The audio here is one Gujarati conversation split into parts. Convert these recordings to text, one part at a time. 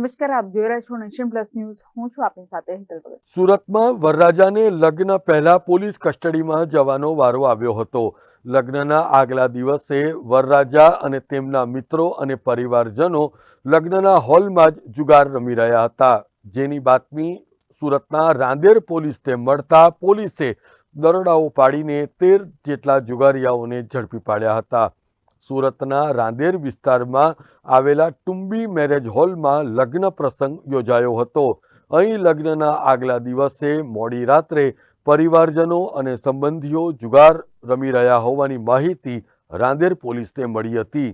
નમસ્કાર, આપ જોઈ રહ્યા છો નેશન પ્લસ ન્યૂઝ. હું છું આપની સાથે હેતલ ભગત. સુરતમાં વરરાજાને લગ્ન પહેલા પોલીસ કસ્ટડીમાં જવાનો વારો આવ્યો હતો. લગ્નના આગલા દિવસે વરરાજા અને તેમના મિત્રો અને પરિવારજનો લગ્નના હોલમાં જ જુગાર રમી રહ્યા હતા, જેની બાતમી સુરતના રાંદેર પોલીસને મળતા પોલીસે દરોડાઓ પાડીને 13 જેટલા જુગારીયાઓને ઝડપી પાડ્યા હતા. સુરતના રાંદેર વિસ્તારમાં આવેલા ટુંબી મેરેજ હોલમાં લગ્ન પ્રસંગ યોજાયો હતો. અહીં લગ્નના આગલા દિવસે મોડી રાત્રે પરિવારજનો અને સંબંધીઓ જુગાર રમી રહ્યા હોવાની માહિતી રાંદેર પોલીસને મળી હતી.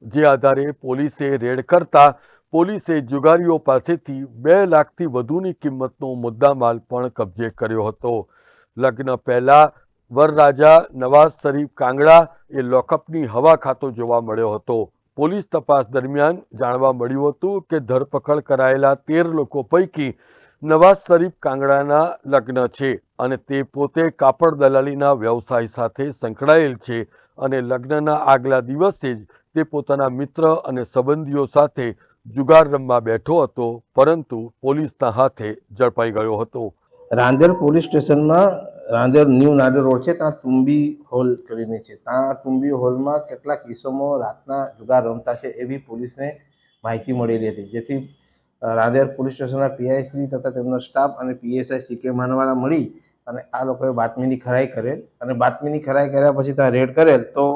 જે આધારે પોલીસે રેડ કરતા પોલીસે જુગારીઓ પાસેથી 2 લાખથી વધુની કિંમતનો મુદ્દામાલ પણ કબજે કર્યો હતો. લગ્ન પહેલા વરરાજા નવાઝ શરીફ કાંગડા એ લોકઅપની હવા ખાતો જોવા મળ્યો હતો. પોલીસ તપાસ દરમિયાન જાણવા મળ્યું હતું કે ધરપકડ કરાયેલા 13 લોકો પૈકી નવાઝ શરીફ કાંગડાના લગ્ન છે અને તે પોતે કાપડ દલાલીના વ્યવસાય સાથે સંકળાયેલ છે અને લગ્નના આગલા દિવસે જ તે પોતાના મિત્ર અને સંબંધીઓ સાથે જુગાર રમવા બેઠો હતો, પરંતુ પોલીસના હાથે ઝડપાઈ ગયો હતો. રાંદેર પોલીસ સ્ટેશનમાં રાંદેર ન્યૂ નાડર રોડ છે, ત્યાં ટુંબી હોલ કરીને છે. ત્યાં ટુંબી હોલમાં કેટલાક ઈસમો રાતના જુગાર રમતા છે એવી પોલીસને માહિતી મળેલી હતી, જેથી રાંદેર પોલીસ સ્ટેશનના પીઆઈ શ્રી તથા તેમનો સ્ટાફ અને પીએસઆઈ સીકે માનવાલા મળી અને આ લોકોએ બાતમીની ખરાઈ કરેલ અને બાતમીની ખરાઈ કર્યા પછી ત્યાં રેડ કરેલ તો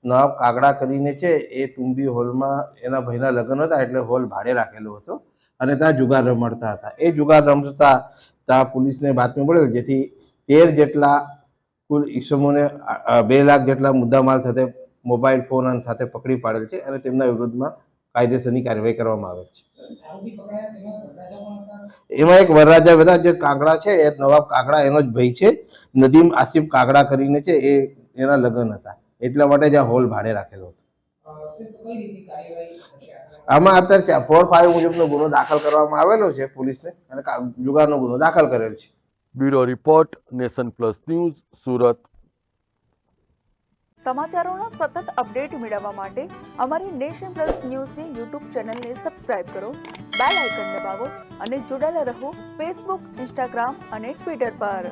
નવાબ કાગડા કરીને છે એ ટુંબી હોલમાં એના ભાઈના લગ્ન હતા એટલે હોલ ભાડે રાખેલો હતો અને ત્યાં જુગાર રમાડતા હતા. એ જુગાર રમતા ત્યાં પોલીસને બાતમી મળેલ, જેથી 13 જેટલા કુલ ઈસમોને 2 લાખ જેટલા મુદ્દામાલ સાથે મોબાઈલ ફોન સાથે પકડી પાડેલ છે અને તેમના વિરુદ્ધમાં કાયદેસરની કાર્યવાહી કરવામાં આવેલ છે. એમાં એક વરરાજા બધા જે કાગડા છે એ નવાબ કાગડા એનો જ ભાઈ છે, નદીમ આસિફ કાગડા કરીને છે, એ એના લગ્ન હતા એટલા માટે જ આ હોલ ભાડે રાખેલો હતો. આમાં અત્યારે 4-5 મુજબનો ગુનો દાખલ કરવામાં આવેલો છે પોલીસને અને જુગારનો ગુનો દાખલ કરેલ છે. Bureau report, nation plus news, Surat. સમાચારોના સતત અપડેટ મેળવવા માટે અમારી નેશન પ્લસ ન્યૂઝની યુટ્યુબ ચેનલને સબસ્ક્રાઇબ કરો, બેલ આઇકન દબાવો અને જોડાયેલા રહો ફેસબુક, ઇન્સ્ટાગ્રામ અને ટ્વિટર પર.